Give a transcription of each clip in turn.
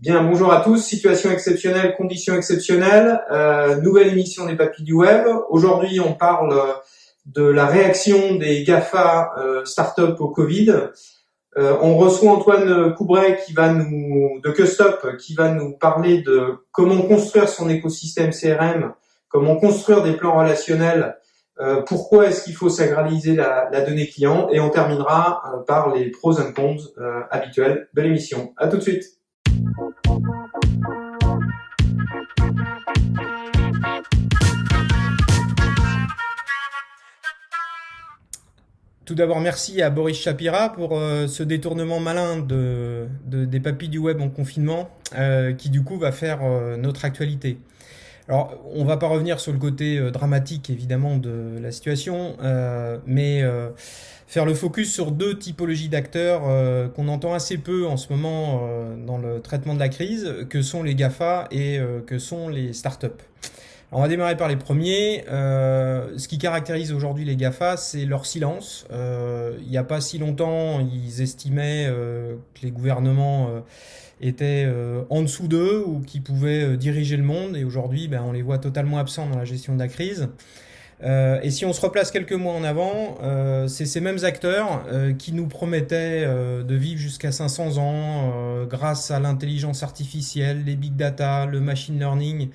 Bien, bonjour à tous. Situation exceptionnelle, conditions exceptionnelles. Nouvelle émission des Papilles du Web. Aujourd'hui, on parle de la réaction des GAFA startup au Covid. On reçoit Antoine Coubret de Custop qui va nous parler de comment construire son écosystème CRM, comment construire des plans relationnels, pourquoi est-ce qu'il faut sacraliser la donnée client, et on terminera par les pros and cons habituels de l'émission. À tout de suite. Tout d'abord, merci à Boris Shapira pour ce détournement malin des papilles du web en confinement, qui du coup va faire notre actualité. Alors, on va pas revenir sur le côté dramatique évidemment de la situation, mais faire le focus sur deux typologies d'acteurs qu'on entend assez peu en ce moment dans le traitement de la crise, que sont les GAFA et que sont les startups. Alors on va démarrer par les premiers. Ce qui caractérise aujourd'hui les GAFA, c'est leur silence. Il n'y a pas si longtemps, ils estimaient que les gouvernements étaient en dessous d'eux ou qui pouvaient diriger le monde. Et aujourd'hui, on les voit totalement absents dans la gestion de la crise. Et si on se replace quelques mois en avant, c'est ces mêmes acteurs qui nous promettaient de vivre jusqu'à 500 ans grâce à l'intelligence artificielle, les big data, le machine learning,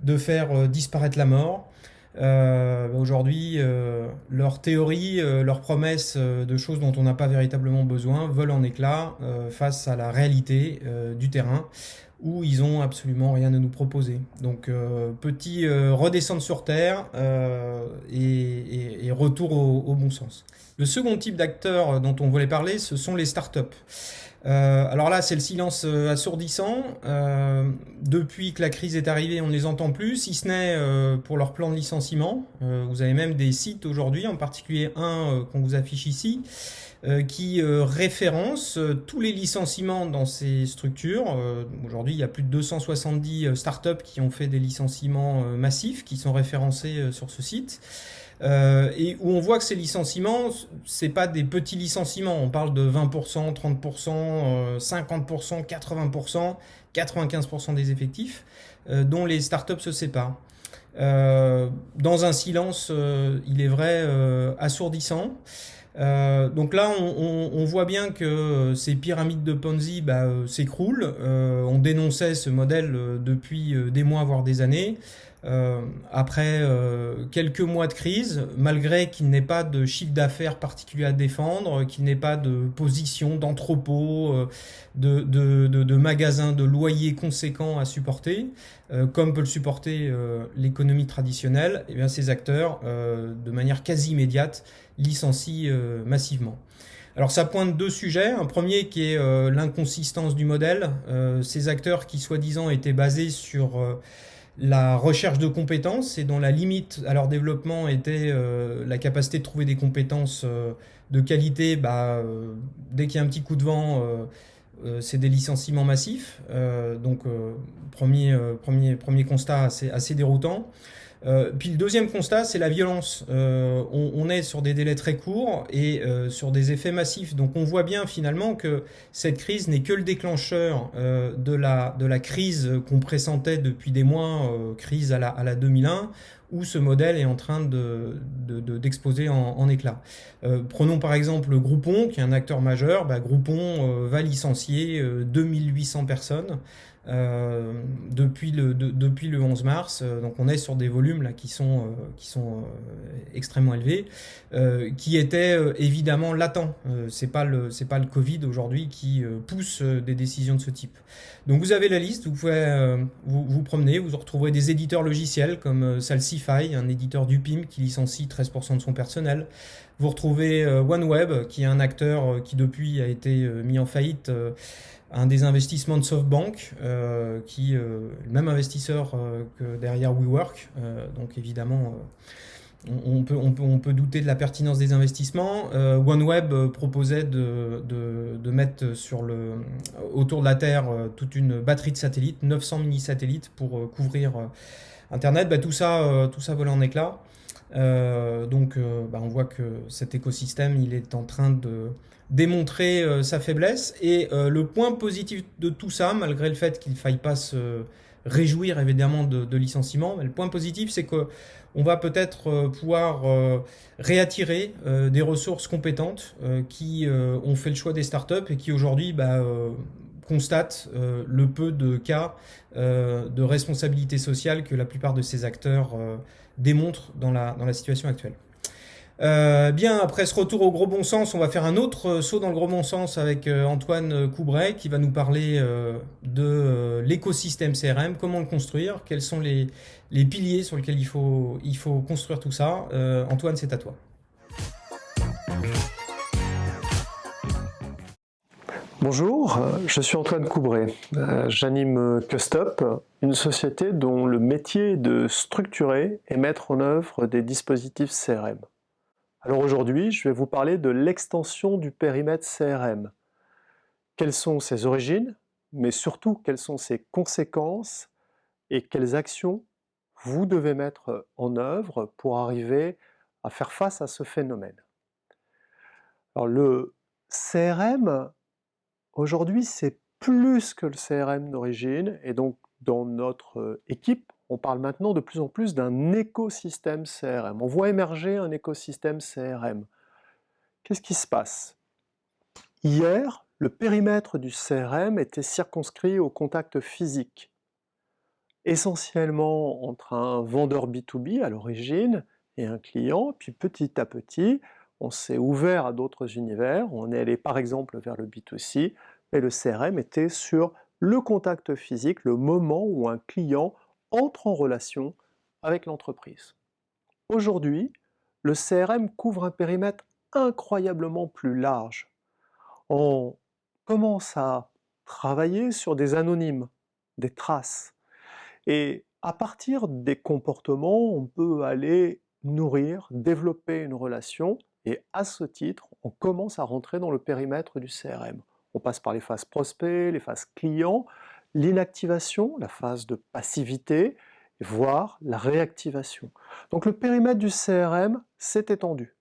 de faire disparaître la mort. Aujourd'hui, leurs théories, leurs promesses de choses dont on n'a pas véritablement besoin volent en éclats face à la réalité du terrain, où ils ont absolument rien à nous proposer. Donc petit redescendre sur terre et retour au bon sens. Le second type d'acteurs dont on voulait parler, ce sont les startups. Alors là, c'est le silence assourdissant. Depuis que la crise est arrivée, on ne les entend plus, si ce n'est pour leur plan de licenciement. Vous avez même des sites aujourd'hui, en particulier un qu'on vous affiche ici, qui référence tous les licenciements dans ces structures. Aujourd'hui, il y a plus de 270 startups qui ont fait des licenciements massifs, qui sont référencés sur ce site. Et où on voit que ces licenciements, c'est pas des petits licenciements. On parle de 20%, 30%, 50%, 80%, 95% des effectifs dont les startups se séparent. Dans un silence, il est vrai, assourdissant. Donc là, on voit bien que ces pyramides de Ponzi s'écroulent. On dénonçait ce modèle depuis des mois, voire des années. Après quelques mois de crise, malgré qu'il n'ait pas de chiffre d'affaires particulier à défendre, qu'il n'ait pas de position, d'entrepôt, de magasins, de loyers conséquents à supporter, comme peut le supporter l'économie traditionnelle, et bien ces acteurs, de manière quasi immédiate, licencient massivement. Alors ça pointe deux sujets. Un premier qui est l'inconsistance du modèle. Ces acteurs qui soi-disant étaient basés sur la recherche de compétences et dont la limite à leur développement était la capacité de trouver des compétences de qualité, dès qu'il y a un petit coup de vent, c'est des licenciements massifs. Donc premier constat assez déroutant. Puis le deuxième constat, c'est la violence. On est sur des délais très courts et sur des effets massifs. Donc on voit bien finalement que cette crise n'est que le déclencheur de la crise qu'on pressentait depuis des mois, crise à la 2001, où ce modèle est en train d'exploser en éclats. Prenons par exemple Groupon, qui est un acteur majeur. Groupon va licencier 2800 personnes. Depuis le 11 mars, donc on est sur des volumes là qui sont extrêmement élevés, qui étaient évidemment latents. C'est pas le Covid aujourd'hui qui pousse des décisions de ce type. Donc vous avez la liste, vous pouvez vous promener, vous retrouverez des éditeurs logiciels comme Salsify, un éditeur du PIM qui licencie 13% de son personnel. Vous retrouvez OneWeb, qui est un acteur qui depuis a été mis en faillite. Un des investissements de SoftBank, qui est le même investisseur que derrière WeWork. Donc évidemment, on peut douter de la pertinence des investissements. OneWeb proposait de mettre autour de la Terre toute une batterie de satellites, 900 mini-satellites pour couvrir Internet. Tout ça vole en éclats. On voit que cet écosystème, il est en train de démontrer sa faiblesse. Et le point positif de tout ça, malgré le fait qu'il ne faille pas se réjouir évidemment de licenciements, mais le point positif, c'est que on va peut-être pouvoir réattirer des ressources compétentes qui ont fait le choix des startups et qui aujourd'hui constatent le peu de cas de responsabilité sociale que la plupart de ces acteurs démontrent dans la situation actuelle. Bien, après ce retour au gros bon sens, on va faire un autre saut dans le gros bon sens avec Antoine Coubret qui va nous parler de l'écosystème CRM, comment le construire, quels sont les piliers sur lesquels il faut construire tout ça. Antoine, c'est à toi. Bonjour, je suis Antoine Coubret. J'anime Custop, une société dont le métier est de structurer et mettre en œuvre des dispositifs CRM. Alors aujourd'hui, je vais vous parler de l'extension du périmètre CRM. Quelles sont ses origines, mais surtout quelles sont ses conséquences et quelles actions vous devez mettre en œuvre pour arriver à faire face à ce phénomène. Alors le CRM, aujourd'hui, c'est plus que le CRM d'origine, et donc dans notre équipe, on parle maintenant de plus en plus d'un écosystème CRM. On voit émerger un écosystème CRM. Qu'est-ce qui se passe? Hier, le périmètre du CRM était circonscrit au contact physique, essentiellement entre un vendeur B2B à l'origine et un client, puis petit à petit, on s'est ouvert à d'autres univers, on est allé par exemple vers le B2C, et le CRM était sur le contact physique, le moment où un client entre en relation avec l'entreprise. Aujourd'hui, le CRM couvre un périmètre incroyablement plus large. On commence à travailler sur des anonymes, des traces. Et à partir des comportements, on peut aller nourrir, développer une relation, et à ce titre, on commence à rentrer dans le périmètre du CRM. On passe par les phases prospect, les phases clients, l'inactivation, la phase de passivité, voire la réactivation. Donc le périmètre du CRM s'est étendu.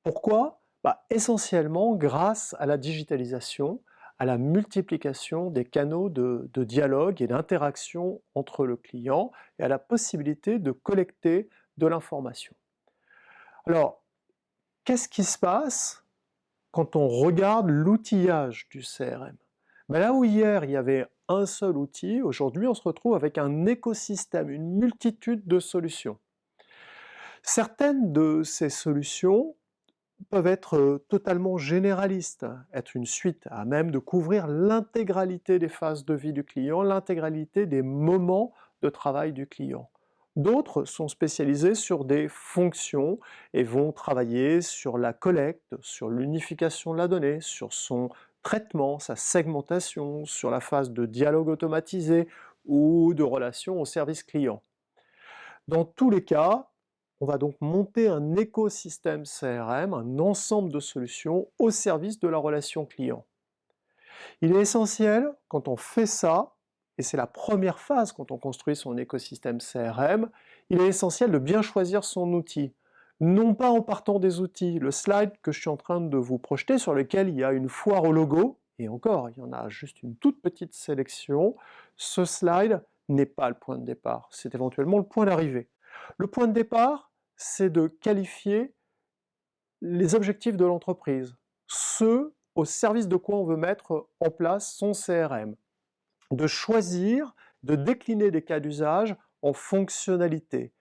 Pourquoi? Essentiellement grâce à la digitalisation, à la multiplication des canaux de dialogue et d'interaction entre le client et à la possibilité de collecter de l'information. Alors, qu'est-ce qui se passe quand on regarde l'outillage du CRM? Là où hier il y avait un seul outil, aujourd'hui on se retrouve avec un écosystème, une multitude de solutions. Certaines de ces solutions peuvent être totalement généralistes, être une suite à même de couvrir l'intégralité des phases de vie du client, l'intégralité des moments de travail du client. D'autres sont spécialisés sur des fonctions et vont travailler sur la collecte, sur l'unification de la donnée, sur son traitement, sa segmentation, sur la phase de dialogue automatisé ou de relation au service client. Dans tous les cas, on va donc monter un écosystème CRM, un ensemble de solutions au service de la relation client. Il est essentiel, quand on fait ça, et c'est la première phase quand on construit son écosystème CRM, il est essentiel de bien choisir son outil. Non pas en partant des outils. Le slide que je suis en train de vous projeter, sur lequel il y a une foire au logo, et encore, il y en a juste une toute petite sélection, ce slide n'est pas le point de départ, c'est éventuellement le point d'arrivée. Le point de départ, c'est de qualifier les objectifs de l'entreprise, ce au service de quoi on veut mettre en place son CRM, de choisir, de décliner des cas d'usage en fonctionnalités,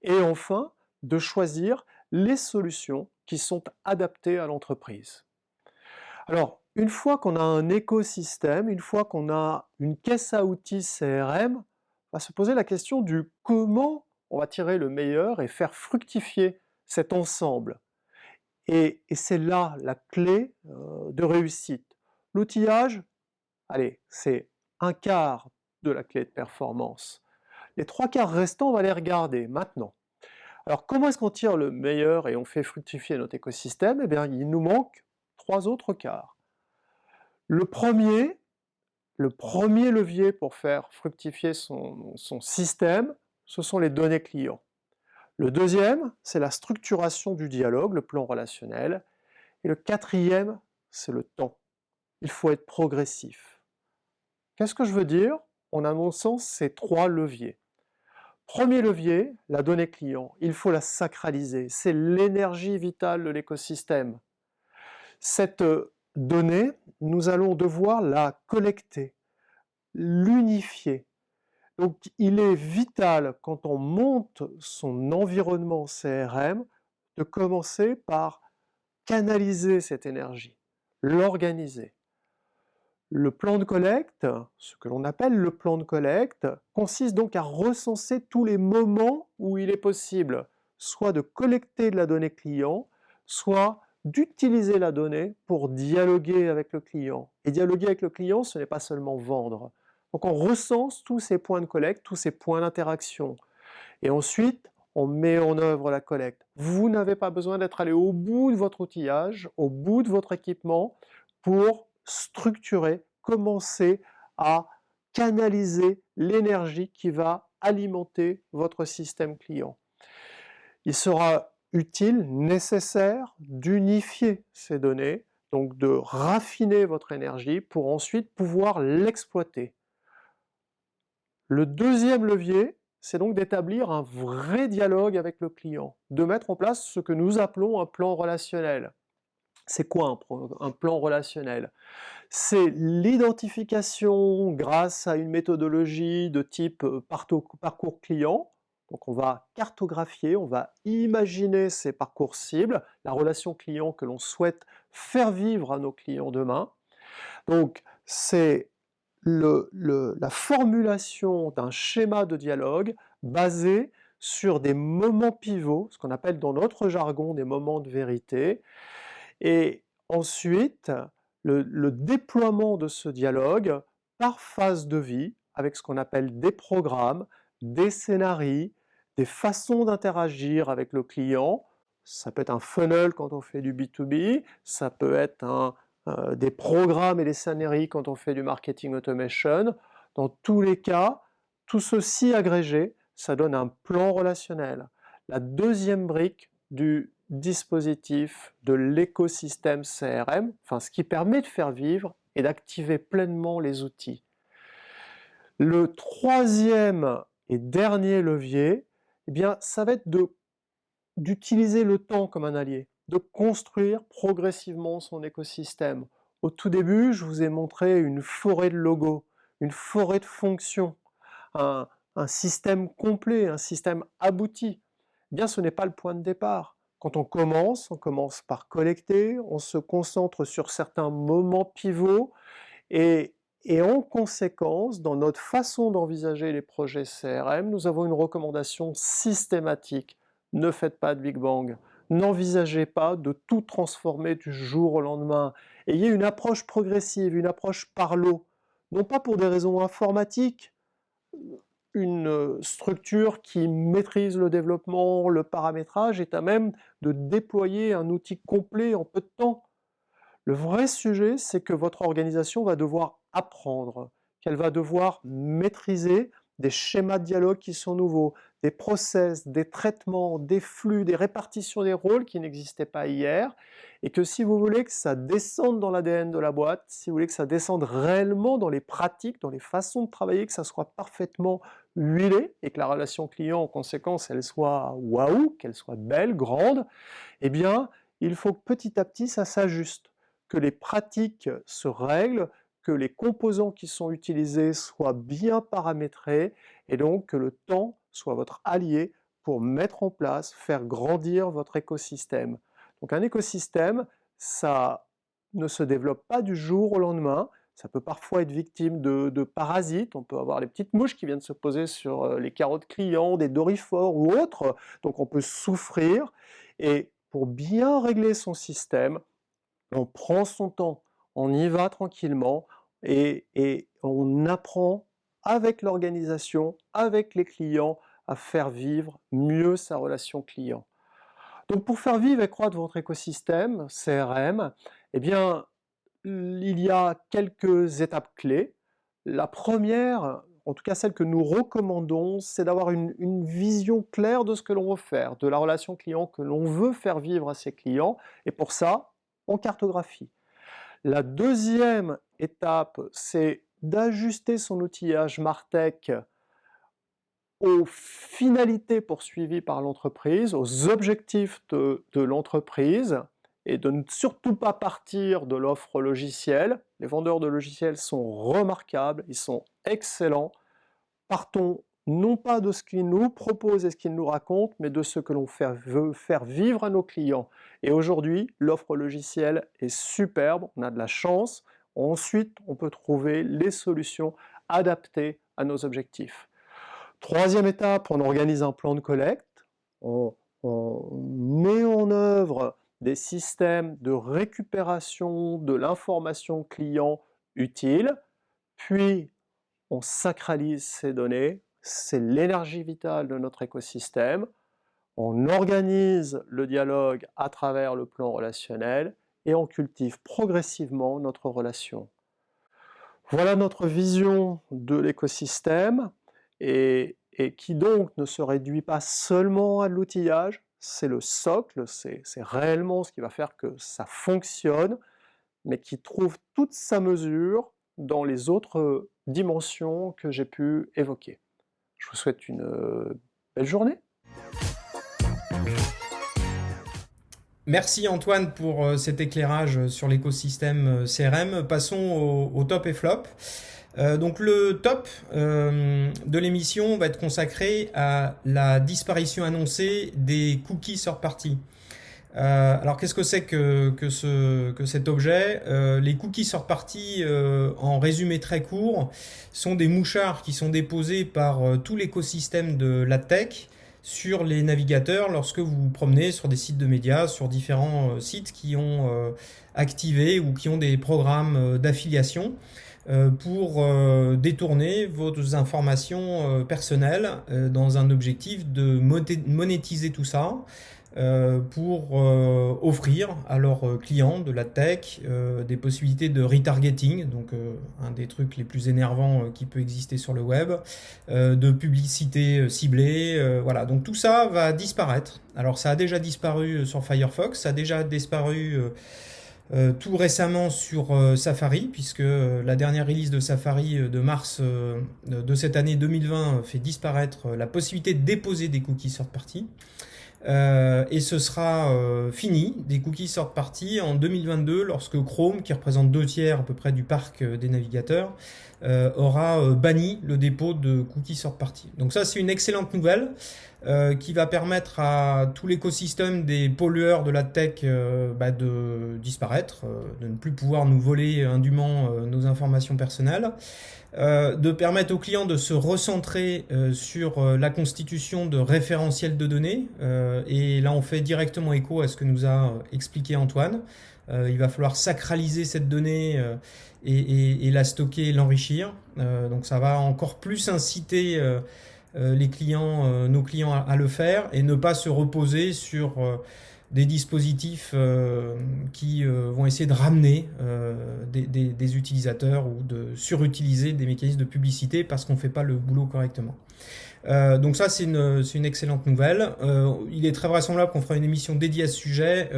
et enfin, de choisir les solutions qui sont adaptées à l'entreprise. Alors, une fois qu'on a un écosystème, une fois qu'on a une caisse à outils CRM, on va se poser la question du comment on va tirer le meilleur et faire fructifier cet ensemble. Et c'est là la clé de réussite. L'outillage, allez, c'est un quart de la clé de performance. Les trois quarts restants, on va les regarder maintenant. Alors, comment est-ce qu'on tire le meilleur et on fait fructifier notre écosystème? Eh bien, il nous manque trois autres quarts. Le premier levier pour faire fructifier son système, ce sont les données clients. Le deuxième, c'est la structuration du dialogue, le plan relationnel. Et le quatrième, c'est le temps. Il faut être progressif. Qu'est-ce que je veux dire en annonçant ces 3 leviers? Premier levier, la donnée client. Il faut la sacraliser. C'est l'énergie vitale de l'écosystème. Cette donnée, nous allons devoir la collecter, l'unifier. Donc, il est vital, quand on monte son environnement CRM, de commencer par canaliser cette énergie, l'organiser. Le plan de collecte, ce que l'on appelle le plan de collecte, consiste donc à recenser tous les moments où il est possible, soit de collecter de la donnée client, soit d'utiliser la donnée pour dialoguer avec le client. Et dialoguer avec le client, ce n'est pas seulement vendre. Donc on recense tous ces points de collecte, tous ces points d'interaction. Et ensuite, on met en œuvre la collecte. Vous n'avez pas besoin d'être allé au bout de votre outillage, au bout de votre équipement, pour structurer, commencer à canaliser l'énergie qui va alimenter votre système client. Il sera utile, nécessaire d'unifier ces données, donc de raffiner votre énergie pour ensuite pouvoir l'exploiter. Le deuxième levier, c'est donc d'établir un vrai dialogue avec le client, de mettre en place ce que nous appelons un plan relationnel. C'est quoi un plan relationnel? C'est l'identification grâce à une méthodologie de type parcours client. Donc on va cartographier, on va imaginer ces parcours cibles, la relation client que l'on souhaite faire vivre à nos clients demain. Donc c'est la formulation d'un schéma de dialogue basé sur des moments pivots, ce qu'on appelle dans notre jargon des moments de vérité, et ensuite le déploiement de ce dialogue par phase de vie, avec ce qu'on appelle des programmes, des scénarios, des façons d'interagir avec le client. Ça peut être un funnel quand on fait du B2B, ça peut être des programmes et des scénarios quand on fait du marketing automation. Dans tous les cas, tout ceci agrégé, ça donne un plan relationnel. La deuxième brique du dispositif de l'écosystème CRM, enfin ce qui permet de faire vivre et d'activer pleinement les outils. Le troisième et dernier levier, eh bien, ça va être d'utiliser le temps comme un allié, de construire progressivement son écosystème. Au tout début, je vous ai montré une forêt de logos, une forêt de fonctions, un système complet, un système abouti. Eh bien, ce n'est pas le point de départ. Quand on commence par collecter, on se concentre sur certains moments pivots et en conséquence, dans notre façon d'envisager les projets CRM, nous avons une recommandation systématique. Ne faites pas de Big Bang. N'envisagez pas de tout transformer du jour au lendemain. Ayez une approche progressive, une approche par lot. Non pas pour des raisons informatiques, une structure qui maîtrise le développement, le paramétrage, est à même de déployer un outil complet en peu de temps. Le vrai sujet, c'est que votre organisation va devoir apprendre, qu'elle va devoir maîtriser des schémas de dialogue qui sont nouveaux, des process, des traitements, des flux, des répartitions des rôles qui n'existaient pas hier, et que si vous voulez que ça descende dans l'ADN de la boîte, si vous voulez que ça descende réellement dans les pratiques, dans les façons de travailler, que ça soit parfaitement huilé, et que la relation client, en conséquence, elle soit waouh, qu'elle soit belle, grande, eh bien, il faut que petit à petit, ça s'ajuste, que les pratiques se règlent, que les composants qui sont utilisés soient bien paramétrés, et donc que le temps soit votre allié pour mettre en place, faire grandir votre écosystème. Donc un écosystème, ça ne se développe pas du jour au lendemain, ça peut parfois être victime de parasites, on peut avoir les petites mouches qui viennent se poser sur les carottes clients, des dorifores ou autres, donc on peut souffrir, et pour bien régler son système, on prend son temps, on y va tranquillement, et on apprend avec l'organisation, avec les clients, à faire vivre mieux sa relation client. Donc pour faire vivre et croître votre écosystème CRM, eh bien, il y a quelques étapes clés. La première, en tout cas celle que nous recommandons, c'est d'avoir une vision claire de ce que l'on veut faire, de la relation client que l'on veut faire vivre à ses clients, et pour ça, on cartographie. La deuxième étape, c'est d'ajuster son outillage MarTech aux finalités poursuivies par l'entreprise, aux objectifs de l'entreprise, et de ne surtout pas partir de l'offre logicielle. Les vendeurs de logiciels sont remarquables, ils sont excellents. Partons non pas de ce qu'ils nous proposent et ce qu'ils nous racontent, mais de ce que l'on veut faire vivre à nos clients. Et aujourd'hui, l'offre logicielle est superbe, on a de la chance. Ensuite, on peut trouver les solutions adaptées à nos objectifs. Troisième étape, on organise un plan de collecte, on met en œuvre des systèmes de récupération de l'information client utile, puis on sacralise ces données, c'est l'énergie vitale de notre écosystème, on organise le dialogue à travers le plan relationnel et on cultive progressivement notre relation. Voilà notre vision de l'écosystème. Et qui donc ne se réduit pas seulement à l'outillage, c'est le socle, c'est réellement ce qui va faire que ça fonctionne, mais qui trouve toute sa mesure dans les autres dimensions que j'ai pu évoquer. Je vous souhaite une belle journée. Merci Antoine pour cet éclairage sur l'écosystème CRM. Passons au top et flop. Donc le top de l'émission va être consacré à la disparition annoncée des cookies third party. Alors qu'est-ce que c'est que cet objet? Les cookies third party, en résumé très court, sont des mouchards qui sont déposés par tout l'écosystème de la tech sur les navigateurs lorsque vous vous promenez sur des sites de médias, sur différents sites qui ont activé ou qui ont des programmes d'affiliation pour détourner vos informations personnelles dans un objectif de monétiser tout ça pour offrir à leurs clients de la tech des possibilités de retargeting, donc un des trucs les plus énervants qui peut exister sur le web, de publicité ciblée, voilà. Donc tout ça va disparaître. Alors ça a déjà disparu sur Firefox, ça a déjà disparu tout récemment sur Safari, puisque la dernière release de Safari de mars de cette année 2020 fait disparaître la possibilité de déposer des cookies third party. Et ce sera fini des cookies third party en 2022 lorsque Chrome, qui représente 2/3 à peu près du parc des navigateurs, aura banni le dépôt de cookies third party. Donc ça, c'est une excellente nouvelle qui va permettre à tout l'écosystème des pollueurs de la tech de disparaître, de ne plus pouvoir nous voler indûment nos informations personnelles, de permettre aux clients de se recentrer sur la constitution de référentiels de données. Et là, on fait directement écho à ce que nous a expliqué Antoine. Il va falloir sacraliser cette donnée et la stocker et l'enrichir. Donc ça va encore plus inciter nos clients à le faire et ne pas se reposer sur des dispositifs qui vont essayer de ramener des utilisateurs ou de surutiliser des mécanismes de publicité parce qu'on ne fait pas le boulot correctement. Donc ça, c'est une excellente nouvelle. Il est très vraisemblable qu'on fera une émission dédiée à ce sujet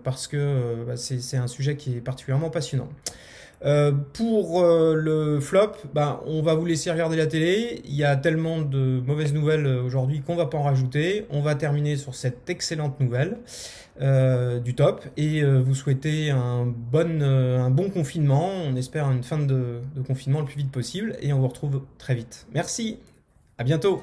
parce que c'est un sujet qui est particulièrement passionnant. Pour le flop, on va vous laisser regarder la télé. Il y a tellement de mauvaises nouvelles aujourd'hui qu'on va pas en rajouter. On va terminer sur cette excellente nouvelle du top et vous souhaiter un bon confinement. On espère une fin de confinement le plus vite possible et on vous retrouve très vite. Merci, à bientôt.